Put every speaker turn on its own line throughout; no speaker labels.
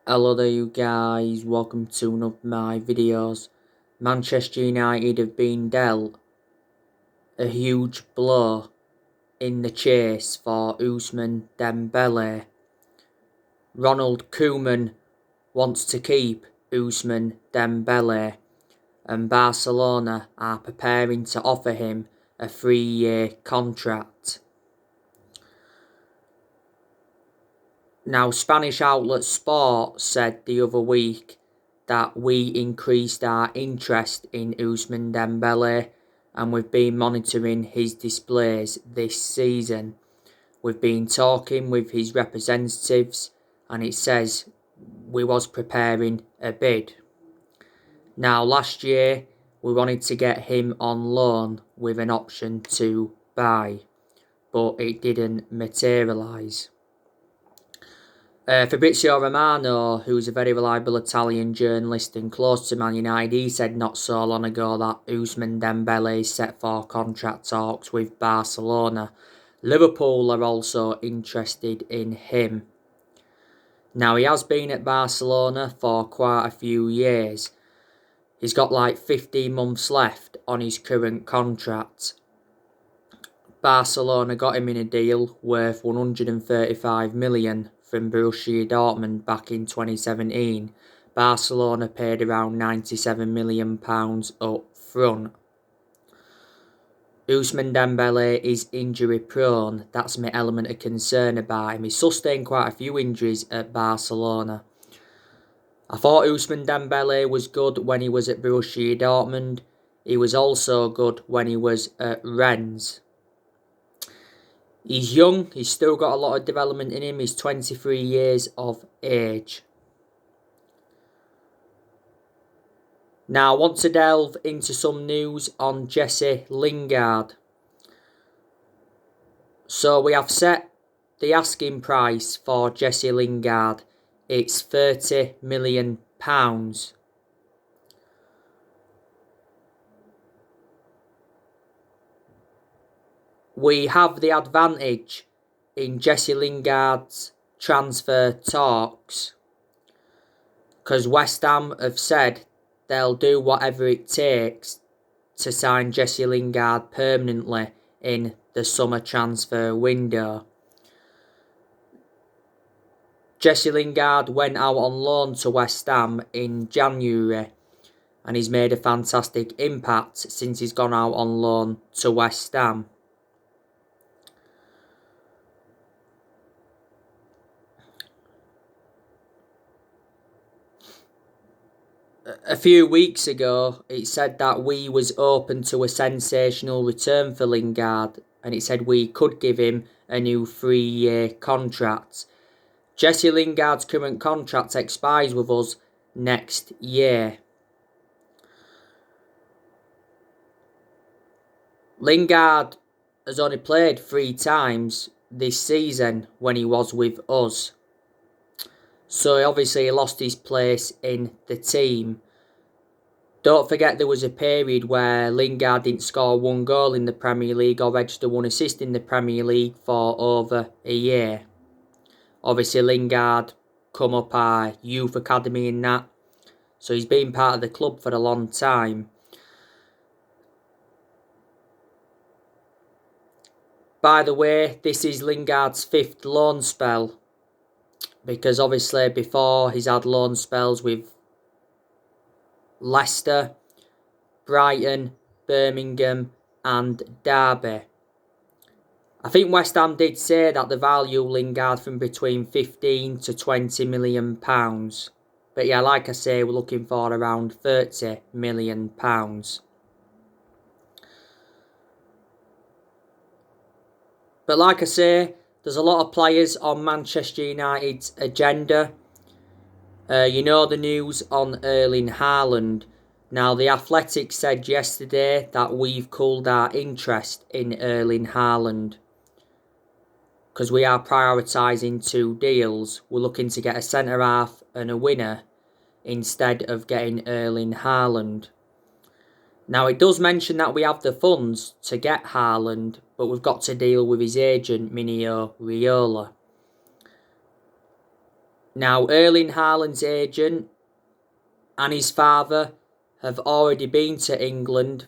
Hello there you guys, welcome to one of my videos. Manchester United have been dealt a huge blow in the chase for Ousmane Dembele. Ronald Koeman wants to keep Ousmane Dembele and Barcelona are preparing to offer him a 3-year contract. Now, Spanish outlet Sport said the other week that we increased our interest in Ousmane Dembele and we've been monitoring his displays this season. We've been talking with his representatives and it says we was preparing a bid. Now, last year we wanted to get him on loan with an option to buy, but it didn't materialise. Fabrizio Romano, who's a very reliable Italian journalist and close to Man United, he said not so long ago that Ousmane Dembele is set for contract talks with Barcelona. Liverpool are also interested in him. Now, he has been at Barcelona for quite a few years. He's got like 15 months left on his current contract. Barcelona got him in a deal worth 135 million from Borussia Dortmund back in 2017. Barcelona paid around £97 million up front. Ousmane Dembele is injury prone. That's my element of concern about him. He's sustained quite a few injuries at Barcelona. I thought Ousmane Dembele was good when he was at Borussia Dortmund. He was also good when he was at Rennes. He's young, he's still got a lot of development in him, he's 23 years of age. Now I want to delve into some news on Jesse Lingard. So we have set the asking price for Jesse Lingard. It's £30 million. We have the advantage in Jesse Lingard's transfer talks because West Ham have said they'll do whatever it takes to sign Jesse Lingard permanently in the summer transfer window. Jesse Lingard went out on loan to West Ham in January and he's made a fantastic impact since he's gone out on loan to West Ham. A few weeks ago, it said that we was open to a sensational return for Lingard, and it said we could give him a new 3-year contract. Jesse Lingard's current contract expires with us next year. Lingard has only played 3 times this season when he was with us. So obviously he lost his place in the team. Don't forget there was a period where Lingard didn't score 1 goal in the Premier League or register 1 assist in the Premier League for over a year. Obviously Lingard come up our youth academy and that. So he's been part of the club for a long time. By the way, this is Lingard's 5th loan spell. Because obviously before he's had loan spells with Leicester, Brighton, Birmingham and Derby. I think West Ham did say that the value Lingard from between 15 to 20 million pounds. But yeah, like I say, we're looking for around 30 million pounds. But like I say, there's a lot of players on Manchester United's agenda. You know the news on Erling Haaland. Now, The Athletic said yesterday that we've cooled our interest in Erling Haaland because we are prioritising 2 deals. We're looking to get a centre-half and a winner instead of getting Erling Haaland. Now, it does mention that we have the funds to get Haaland, but we've got to deal with his agent, Minio Raiola. Now, Erling Haaland's agent and his father have already been to England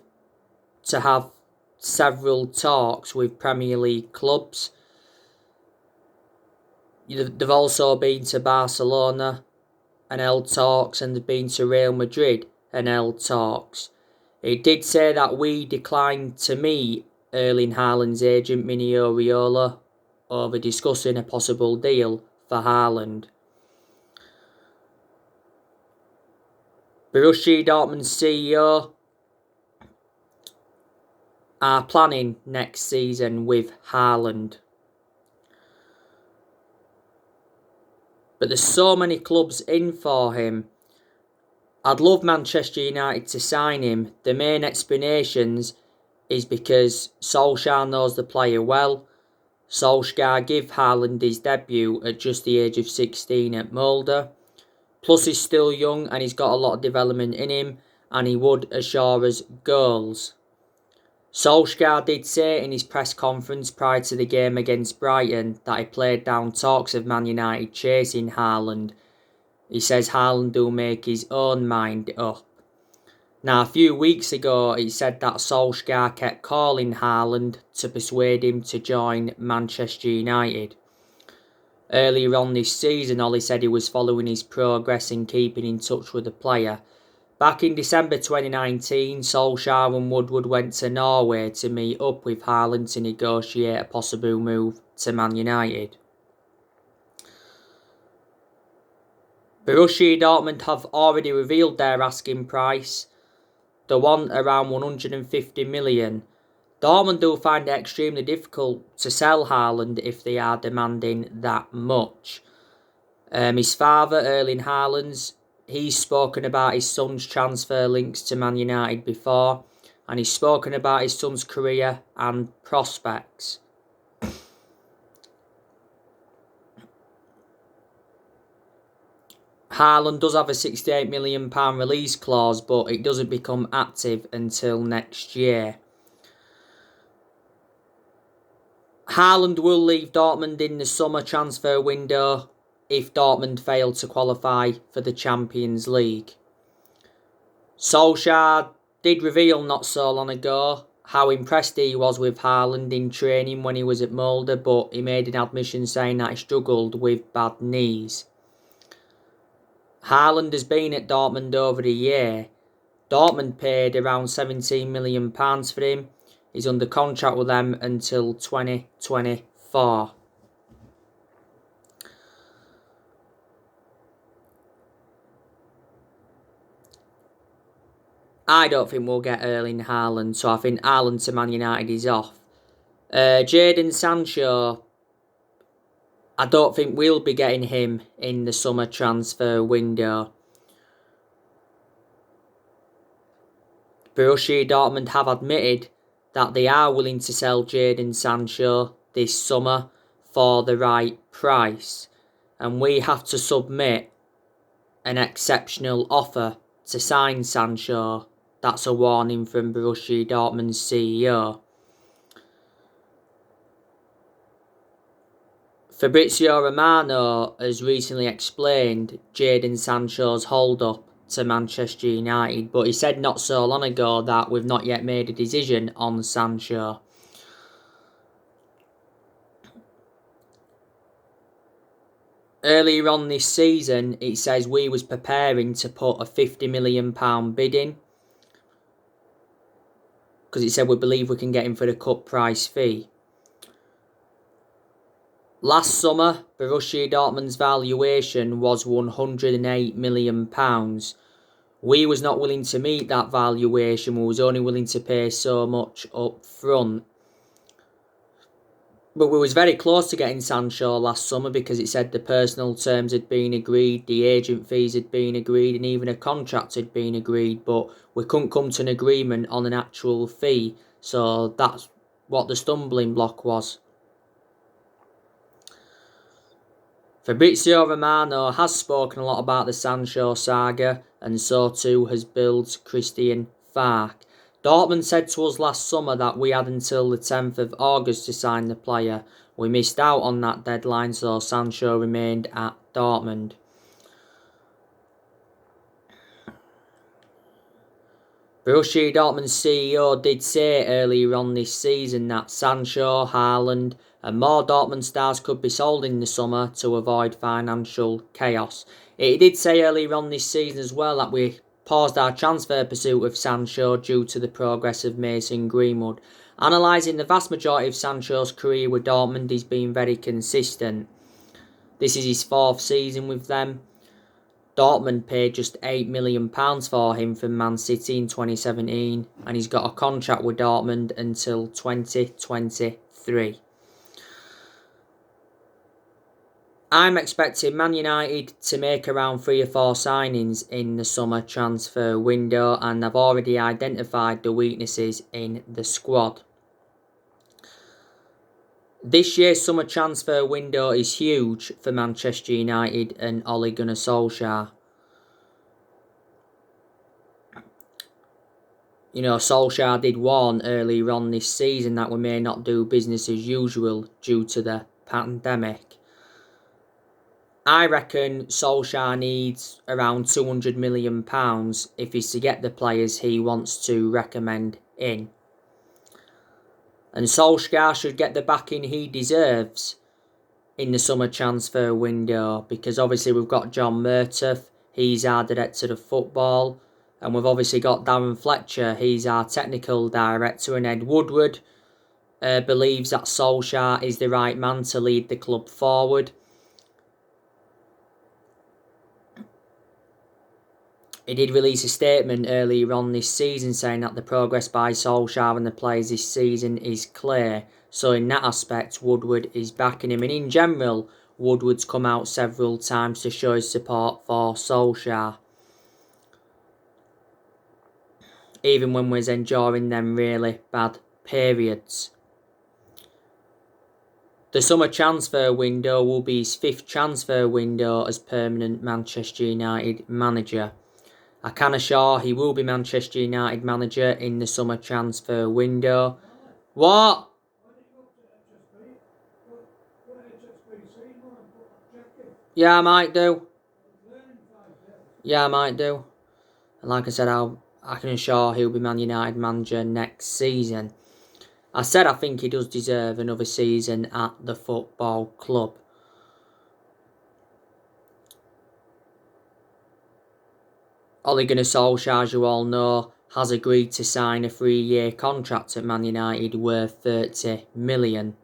to have several talks with Premier League clubs. They've also been to Barcelona and held talks, and they've been to Real Madrid and held talks. It did say that we declined to meet Erling Haaland's agent Mini Oriola over discussing a possible deal for Haaland. Borussia Dortmund's CEO are planning next season with Haaland. But there's so many clubs in for him. I'd love Manchester United to sign him. The main explanations is because Solskjaer knows the player well. Solskjaer gave Haaland his debut at just the age of 16 at Molde. Plus he's still young and he's got a lot of development in him, and he would assure us goals. Solskjaer did say in his press conference prior to the game against Brighton that he played down talks of Man United chasing Haaland. He says Haaland will make his own mind up. Now, a few weeks ago, he said that Solskjaer kept calling Haaland to persuade him to join Manchester United. Earlier on this season, Ollie said he was following his progress and keeping in touch with the player. Back in December 2019, Solskjaer and Woodward went to Norway to meet up with Haaland to negotiate a possible move to Man United. Borussia Dortmund have already revealed their asking price. They want around 150 million. Dortmund will find it extremely difficult to sell Haaland if they are demanding that much. His father, Erling Haaland, he's spoken about his son's transfer links to Man United before, and he's spoken about his son's career and prospects. Haaland does have a £68 million release clause, but it doesn't become active until next year. Haaland will leave Dortmund in the summer transfer window if Dortmund fail to qualify for the Champions League. Solskjaer did reveal not so long ago how impressed he was with Haaland in training when he was at Molde, but he made an admission saying that he struggled with bad knees. Haaland has been at Dortmund over a year. Dortmund paid around £17 million for him. He's under contract with them until 2024. I don't think we'll get Erling Haaland, so I think Haaland to Man United is off. Jadon Sancho, I don't think we'll be getting him in the summer transfer window. Borussia Dortmund have admitted that they are willing to sell Jadon Sancho this summer for the right price, and we have to submit an exceptional offer to sign Sancho. That's a warning from Borussia Dortmund's CEO. Fabrizio Romano has recently explained Jadon Sancho's hold-up to Manchester United, but he said not so long ago that we've not yet made a decision on Sancho. Earlier on this season, it says we was preparing to put a £50 million bid in, because it said we believe we can get him for the cut price fee. Last summer, Borussia Dortmund's valuation was £108 million. We was not willing to meet that valuation. We was only willing to pay so much up front. But we was very close to getting Sancho last summer because it said the personal terms had been agreed, the agent fees had been agreed, and even a contract had been agreed. But we couldn't come to an agreement on an actual fee. So that's what the stumbling block was. Fabrizio Romano has spoken a lot about the Sancho saga, and so too has Bild's Christian Falk. Dortmund said to us last summer that we had until the 10th of August to sign the player. We missed out on that deadline, so Sancho remained at Dortmund. Borussia Dortmund's CEO did say earlier on this season that Sancho, Haaland and more Dortmund stars could be sold in the summer to avoid financial chaos. It did say earlier on this season as well that we paused our transfer pursuit of Sancho due to the progress of Mason Greenwood. Analysing the vast majority of Sancho's career with Dortmund, he's been very consistent. This is his 4th season with them. Dortmund paid just £8 million for him from Man City in 2017, and he's got a contract with Dortmund until 2023. I'm expecting Man United to make around 3 or 4 signings in the summer transfer window, and I've already identified the weaknesses in the squad. This year's summer transfer window is huge for Manchester United and Ole Gunnar Solskjaer. You know, Solskjaer did warn earlier on this season that we may not do business as usual due to the pandemic. I reckon Solskjaer needs around £200 million if he's to get the players he wants to recommend in. And Solskjaer should get the backing he deserves in the summer transfer window, because obviously we've got John Murtough, he's our director of football, and we've obviously got Darren Fletcher, he's our technical director, and Ed Woodward believes that Solskjaer is the right man to lead the club forward. He did release a statement earlier on this season saying that the progress by Solskjaer and the players this season is clear. So in that aspect, Woodward is backing him. And in general, Woodward's come out several times to show his support for Solskjaer, even when we was enduring them really bad periods. The summer transfer window will be his 5th transfer window as permanent Manchester United manager. I can assure he will be Manchester United manager in the summer transfer window. What? Yeah, I might do. And like I said, I can assure he'll be Man United manager next season. I said I think he does deserve another season at the football club. Ole Gunnar Solskjaer, as you all know, has agreed to sign a 3-year contract at Man United worth £30 million.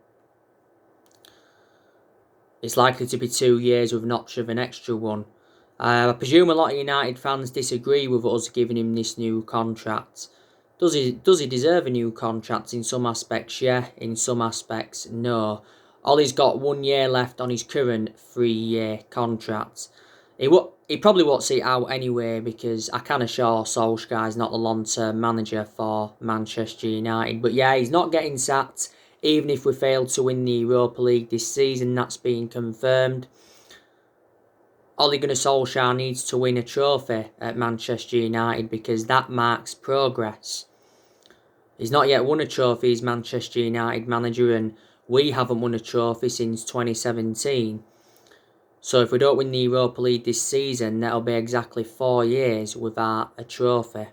It's likely to be 2 years with an option of an extra one. I presume a lot of United fans disagree with us giving him this new contract. Does he deserve a new contract? In some aspects, yeah. In some aspects, no. Ollie's got 1 year left on his current 3-year contract. He probably won't see it out anyway, because I can assure Solskjaer is not the long-term manager for Manchester United. But yeah, he's not getting sacked, even if we fail to win the Europa League this season. That's been confirmed. Ole Gunnar Solskjaer needs to win a trophy at Manchester United, because that marks progress. He's not yet won a trophy as Manchester United manager, and we haven't won a trophy since 2017. So if we don't win the Europa League this season, that'll be exactly 4 years without a trophy.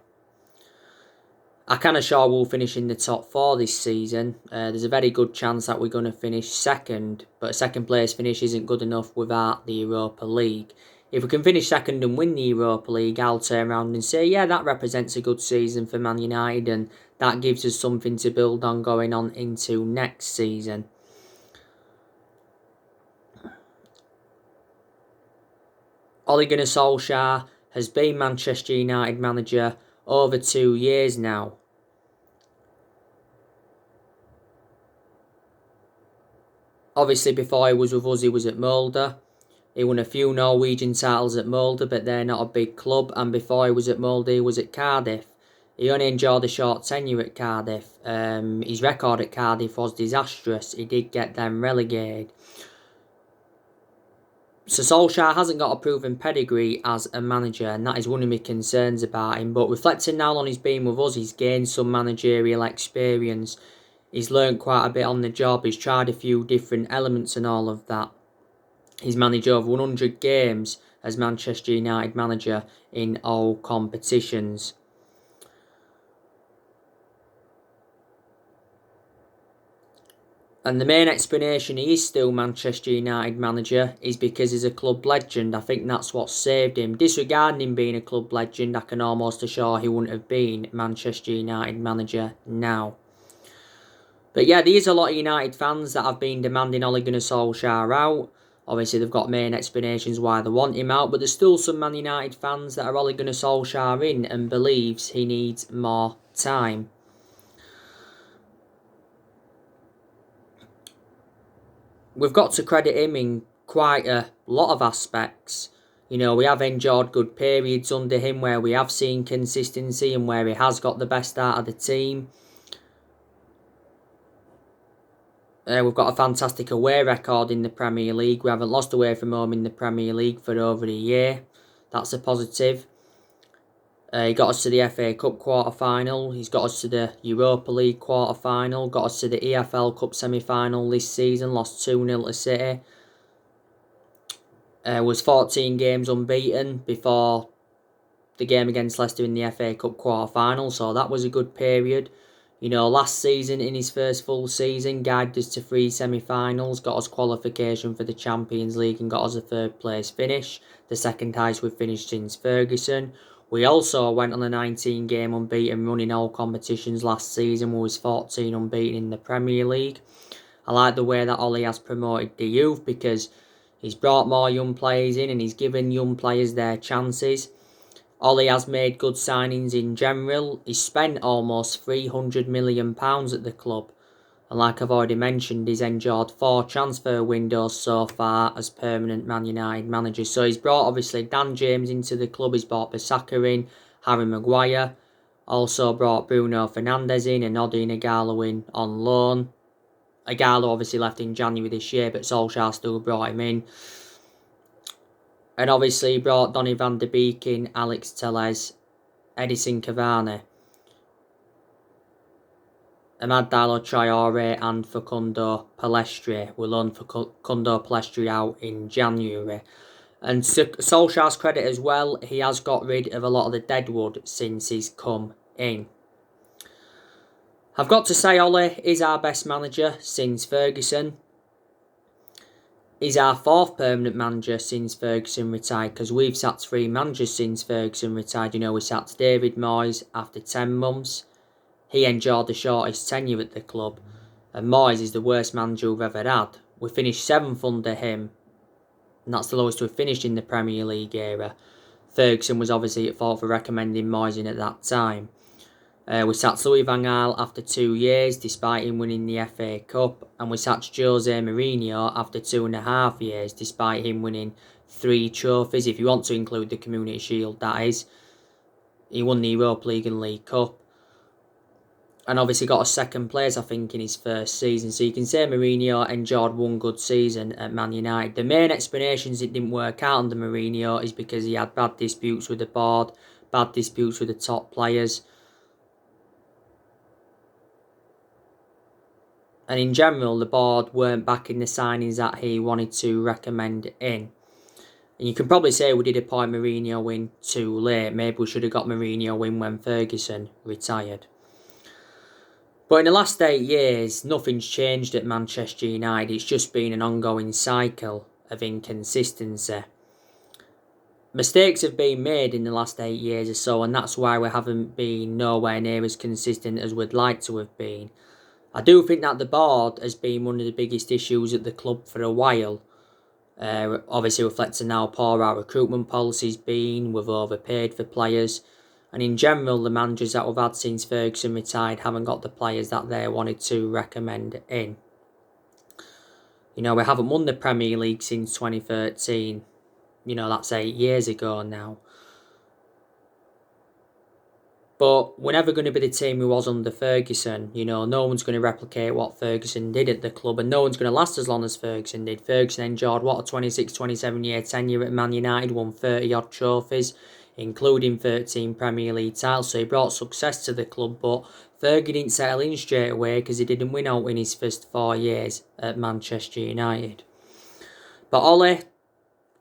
I can assure we'll finish in the top 4 this season. There's a very good chance that we're going to finish second, but a second place finish isn't good enough without the Europa League. If we can finish second and win the Europa League, I'll turn around and say, yeah, that represents a good season for Man United, and that gives us something to build on going on into next season. Ole Gunnar Solskjaer has been Manchester United manager over 2 years now. Obviously, before he was with us, he was at Molde. He won a few Norwegian titles at Molde, but they're not a big club. And before he was at Molde, he was at Cardiff. He only enjoyed a short tenure at Cardiff. His record at Cardiff was disastrous. He did get them relegated. So Solskjaer hasn't got a proven pedigree as a manager, and that is one of my concerns about him. But reflecting now on his being with us, he's gained some managerial experience. He's learnt quite a bit on the job. He's tried a few different elements and all of that. He's managed over 100 games as Manchester United manager in all competitions. And the main explanation he is still Manchester United manager is because he's a club legend. I think that's what saved him. Disregarding him being a club legend, I can almost assure he wouldn't have been Manchester United manager now. But yeah, there's a lot of United fans that have been demanding Ole Gunnar Solskjaer out. Obviously, they've got main explanations why they want him out, but there's still some Man United fans that are Ole Gunnar Solskjaer in and believes he needs more time. We've got to credit him in quite a lot of aspects. You know, we have enjoyed good periods under him where we have seen consistency and where he has got the best out of the team. We've got a fantastic away record in the Premier League. We haven't lost away from home in the Premier League for over a year. That's a positive. He got us to the FA Cup quarter-final. He's got us to the Europa League quarter-final. Got us to the EFL Cup semi-final this season. Lost 2-0 to City. Was 14 games unbeaten before the game against Leicester in the FA Cup quarter-final. So that was a good period. You know, last season, in his first full season, guided us to 3 semi-finals, got us qualification for the Champions League and got us a third place finish, the second highest we've finished since Ferguson. We also went on a 19-game unbeaten run in all competitions last season, we was 14 unbeaten in the Premier League. I like the way that Ole has promoted the youth because he's brought more young players in and he's given young players their chances. Ole has made good signings in general. He's spent almost £300 million at the club. And like I've already mentioned, he's enjoyed 4 transfer windows so far as permanent Man United manager. So he's brought obviously Dan James into the club. He's brought Bissaka in, Harry Maguire. Also brought Bruno Fernandes in and Odi Ighalo in on loan. Ighalo obviously left in January this year, but Solskjaer still brought him in. And obviously he brought Donny van de Beek in, Alex Telles, Edison Cavani, Amad Diallo Traore and Facundo Pellistri. We'll loan Facundo Pellistri out in January. And to Solskjaer's credit as well, he has got rid of a lot of the deadwood since he's come in. I've got to say Ole is our best manager since Ferguson. He's our 4th permanent manager since Ferguson retired because we've sacked 3 managers since Ferguson retired. You know, we sacked David Moyes after 10 months. He enjoyed the shortest tenure at the club. And Moyes is the worst manager we've ever had. We finished 7th under him. And that's the lowest we've finished in the Premier League era. Ferguson was obviously at fault for recommending Moyes in at that time. We sacked Louis van Gaal after 2 years, despite him winning the FA Cup. And we sacked Jose Mourinho after 2.5 years, despite him winning 3 trophies. If you want to include the Community Shield, that is. He won the Europa League and League Cup. And obviously got a 2nd place, I think, in his first season. So you can say Mourinho enjoyed 1 good season at Man United. The main explanations it didn't work out under Mourinho is because he had bad disputes with the board, bad disputes with the top players. And in general, the board weren't backing the signings that he wanted to recommend in. And you can probably say we did appoint Mourinho in too late. Maybe we should have got Mourinho in when Ferguson retired. But in the last 8 years, nothing's changed at Manchester United. It's just been an ongoing cycle of inconsistency. Mistakes have been made in the last 8 years or so, and that's why we haven't been nowhere near as consistent as we'd like to have been. I do think that the board has been one of the biggest issues at the club for a while. Obviously reflecting how poor our recruitment policy's been, we've overpaid for players. And in general, the managers that we've had since Ferguson retired haven't got the players that they wanted to recommend in. You know, we haven't won the Premier League since 2013. You know, that's 8 years ago now. But we're never going to be the team who was under Ferguson. You know, no one's going to replicate what Ferguson did at the club, and no one's going to last as long as Ferguson did. Ferguson enjoyed, what, a 26, 27-year tenure at Man United, won 30-odd trophies, including 13 Premier League titles, so he brought success to the club, but Fergie didn't settle in straight away because he didn't win out in his first 4 years at Manchester United. But Ole,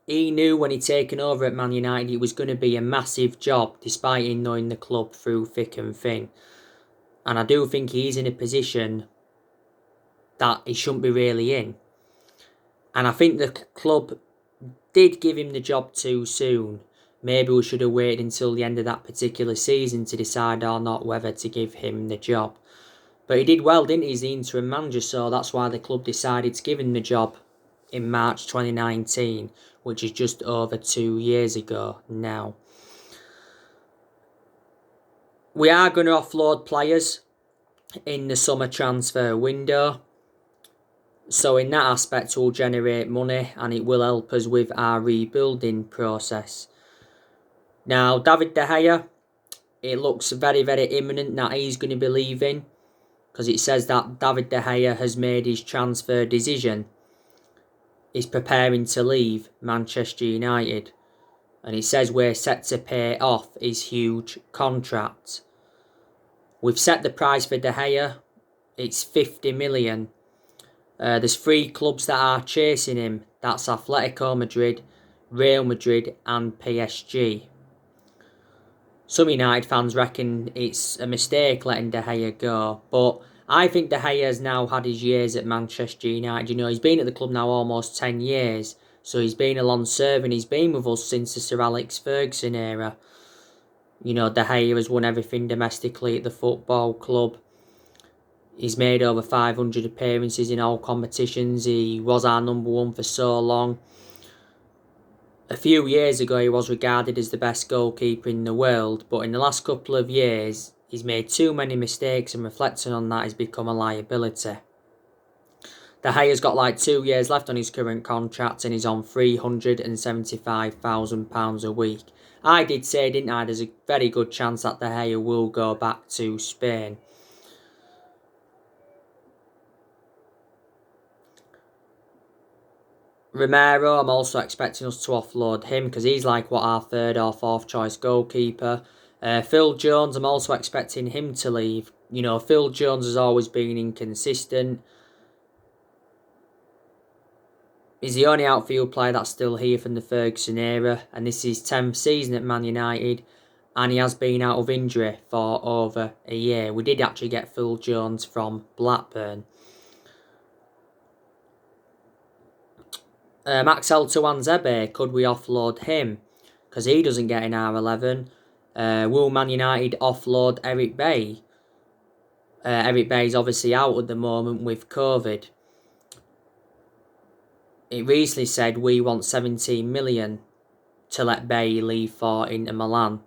he knew when he'd taken over at Man United it was going to be a massive job, despite him knowing the club through thick and thin. And I do think he's in a position that he shouldn't be really in. And I think the club did give him the job too soon. Maybe we should have waited until the end of that particular season to decide or not whether to give him the job. But he did well, didn't he? He's the interim manager, so that's why the club decided to give him the job in March 2019, which is just over 2 years ago now. We are going to offload players in the summer transfer window. So in that aspect, we'll generate money and it will help us with our rebuilding process. Now, David De Gea, it looks very, very imminent that he's going to be leaving, because it says that David De Gea has made his transfer decision. He's preparing to leave Manchester United. And it says we're set to pay off his huge contract. We've set the price for De Gea. It's 50 million. There's 3 clubs that are chasing him. That's Atletico Madrid, Real Madrid and PSG. Some United fans reckon it's a mistake letting De Gea go, but I think De Gea has now had his years at Manchester United. You know, he's been at the club now almost 10 years, so he's been a long serving. He's been with us since the Sir Alex Ferguson era. You know, De Gea has won everything domestically at the football club. He's made over 500 appearances in all competitions. He was our number 1 for so long. A few years ago, he was regarded as the best goalkeeper in the world, but in the last couple of years, he's made too many mistakes, and reflecting on that, he's become a liability. De Gea's got like 2 years left on his current contract, and he's on £375,000 a week. I did say, didn't I, there's a very good chance that De Gea will go back to Spain. Romero, I'm also expecting us to offload him because he's like our 3rd or 4th choice goalkeeper. Phil Jones, I'm also expecting him to leave. You know, Phil Jones has always been inconsistent. He's the only outfield player that's still here from the Ferguson era, and this is his 10th season at Man United, and he has been out of injury for over a year. We did actually get Phil Jones from Blackburn. Axel Tuanzebe, could we offload him? Because he doesn't get in our 11. Will Man United offload Eric Bailly? Eric Bailly's obviously out at the moment with COVID. It recently said we want 17 million to let Bailly leave for Inter Milan.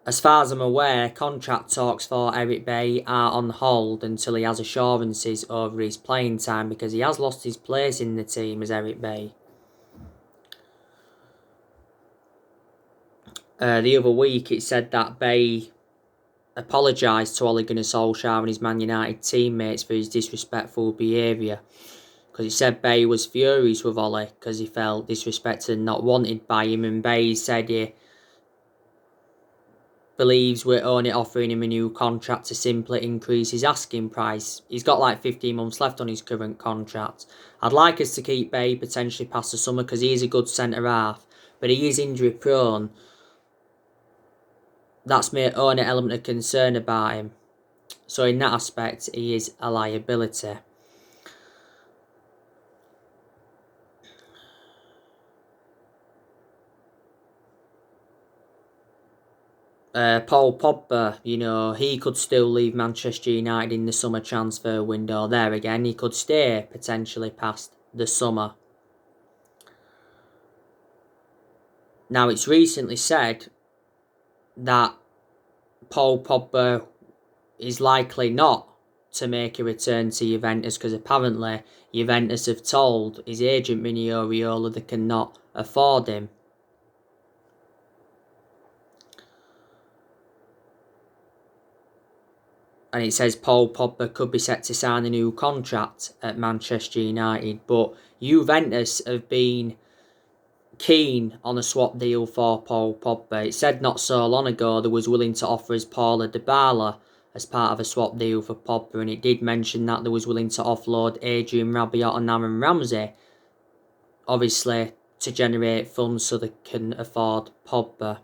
As far as I'm aware, contract talks for Eric Bailly are on hold until he has assurances over his playing time, because he has lost his place in the team as Eric Bailly. The other week it said that Bailly apologised to Ole Gunnar Solskjaer and his Man United teammates for his disrespectful behaviour. Because he said Bailly was furious with Ole because he felt disrespected and not wanted by him, and Bailly said he believes we're only offering him a new contract to simply increase his asking price. He's got like 15 months left on his current contract. I'd like us to keep Bailly potentially past the summer because he is a good centre-half, but he is injury prone. That's my only element of concern about him. So in that aspect, he is a liability. Paul Pogba, you know, he could still leave Manchester United in the summer transfer window. There again, he could stay potentially past the summer. Now, it's recently said that Paul Pogba is likely not to make a return to Juventus, because apparently Juventus have told his agent Mino Raiola they cannot afford him. And it says Paul Pogba could be set to sign a new contract at Manchester United, but Juventus have been keen on a swap deal for Paul Pogba. It said not so long ago they was willing to offer us Paulo Dybala as part of a swap deal for Pogba, and it did mention that they was willing to offload Adrian Rabiot and Aaron Ramsey obviously to generate funds so they can afford Pogba.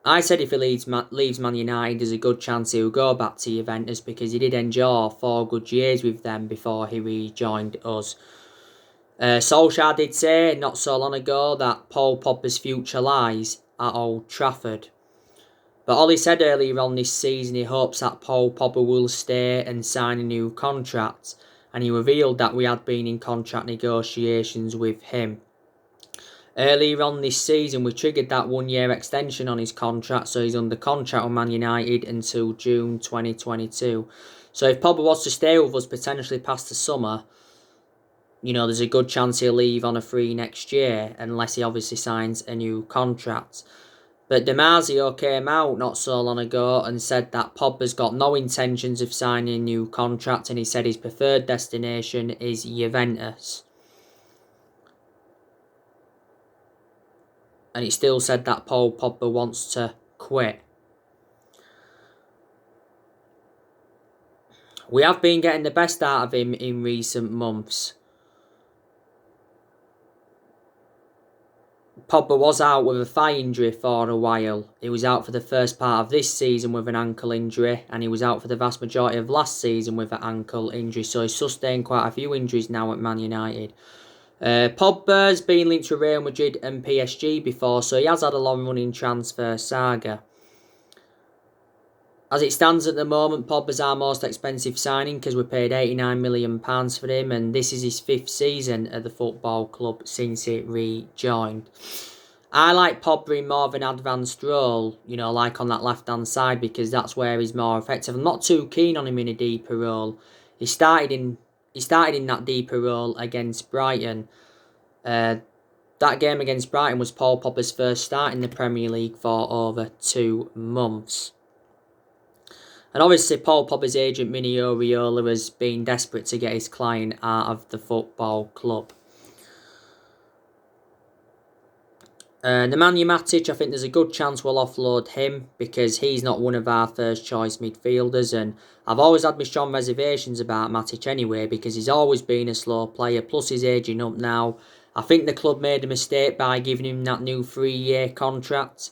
I said if he leaves Man United, there's a good chance he'll go back to Juventus because he did enjoy 4 good years with them before he rejoined us. Solskjaer did say not so long ago that Paul Pogba's future lies at Old Trafford. But Ollie said earlier on this season he hopes that Paul Pogba will stay and sign a new contract, and he revealed that we had been in contract negotiations with him. Earlier on this season, we triggered that 1-year extension on his contract, so he's under contract with Man United until June 2022. So if Pogba was to stay with us potentially past the summer, there's a good chance he'll leave on a free next year, unless he obviously signs a new contract. But Damasio came out not so long ago and said that Pogba's got no intentions of signing a new contract, and he said his preferred destination is Juventus. And he still said that Paul Pogba wants to quit. We have been getting the best out of him in recent months. Pogba was out with a thigh injury for a while. He was out for the first part of this season with an ankle injury, and he was out for the vast majority of last season with an ankle injury. So he's sustained quite a few injuries now at Man United. Pogba's been linked to Real Madrid and PSG before, so he has had a long-running transfer saga. As it stands at the moment, Pogba's our most expensive signing because we paid £89 million for him, and this is his 5th season at the football club since he rejoined. I like Pogba in more of an advanced role, like on that left-hand side, because that's where he's more effective. I'm not too keen on him in a deeper role. He started in that deeper role against Brighton. That game against Brighton was Paul Pogba's first start in the Premier League for over 2 months. And obviously Paul Pogba's agent Mini Oriola has been desperate to get his client out of the football club. Nemanja Matic, I think there's a good chance we'll offload him because he's not one of our first choice midfielders, and I've always had my strong reservations about Matic anyway because he's always been a slow player, plus he's ageing up now. I think the club made a mistake by giving him that new 3-year contract.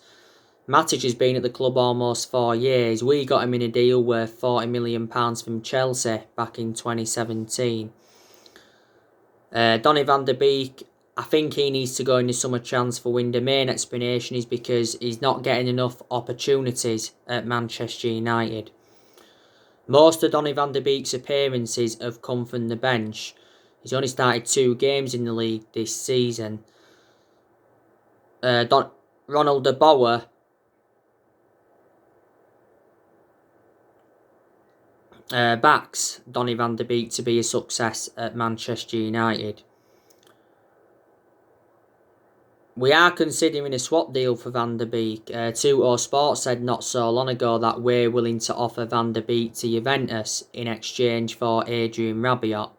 Matic has been at the club almost 4 years. We got him in a deal worth £40 million from Chelsea back in 2017. Donny van der Beek, I think he needs to go in the summer transfer window. Main explanation is because he's not getting enough opportunities at Manchester United. Most of Donny van der Beek's appearances have come from the bench. He's only started 2 games in the league this season. Ronald de Boer backs Donny van der Beek to be a success at Manchester United. We are considering a swap deal for Van der Beek. 2O Sports said not so long ago that we're willing to offer Van der Beek to Juventus in exchange for Adrien Rabiot.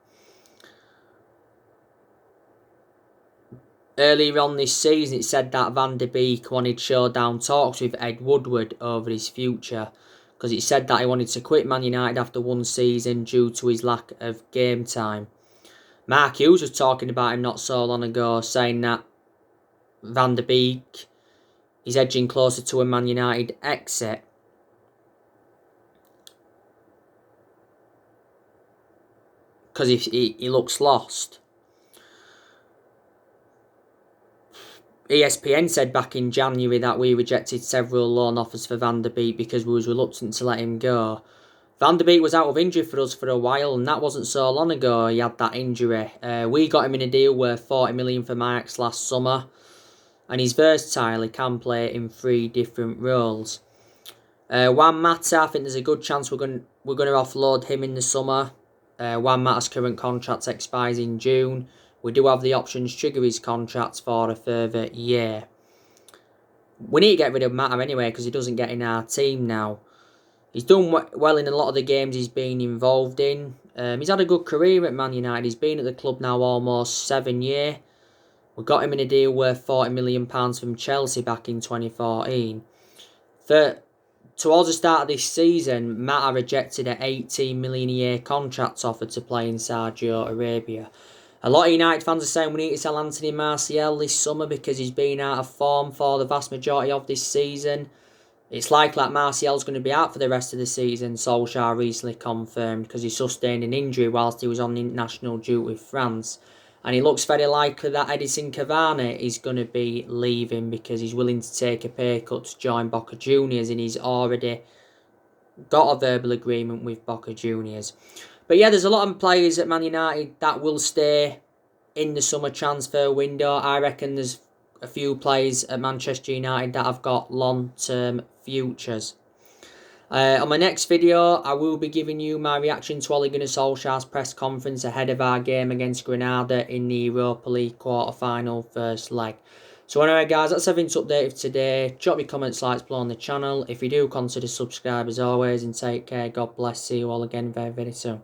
Earlier on this season, it said that Van der Beek wanted showdown talks with Ed Woodward over his future, because it said that he wanted to quit Man United after 1 season due to his lack of game time. Mark Hughes was talking about him not so long ago, saying that Van der Beek is edging closer to a Man United exit. Because he looks lost. ESPN said back in January that we rejected several loan offers for Van der Beek because we was reluctant to let him go. Van der Beek was out of injury for us for a while, and that wasn't so long ago he had that injury. We got him in a deal worth $40 million from Ajax last summer, and he's versatile. He can play in 3 different roles. Juan Mata, I think there's a good chance we're going to offload him in the summer. Juan Mata's current contract expires in June. We do have the option to trigger his contract for a further year. We need to get rid of Mata anyway because he doesn't get in our team now. He's done well in a lot of the games he's been involved in. He's had a good career at Man United. He's been at the club now almost 7 years. We got him in a deal worth £40 million from Chelsea back in 2014. Towards the start of this season, Mata rejected an £18 million a year contract offer to play in Saudi Arabia. A lot of United fans are saying we need to sell Anthony Martial this summer because he's been out of form for the vast majority of this season. It's likely that Martial's going to be out for the rest of the season, Solskjaer recently confirmed, because he sustained an injury whilst he was on international duty with France. And it looks very likely that Edison Cavani is going to be leaving because he's willing to take a pay cut to join Boca Juniors, and he's already got a verbal agreement with Boca Juniors. But yeah, there's a lot of players at Man United that will stay in the summer transfer window. I reckon there's a few players at Manchester United that have got long-term futures. On my next video, I will be giving you my reaction to Ole Gunnar Solskjaer's press conference ahead of our game against Granada in the Europa League quarter-final first leg. So anyway guys, that's everything to update for today. Drop your comments, likes below on the channel. If you do, consider subscribe as always, and take care. God bless. See you all again very, very soon.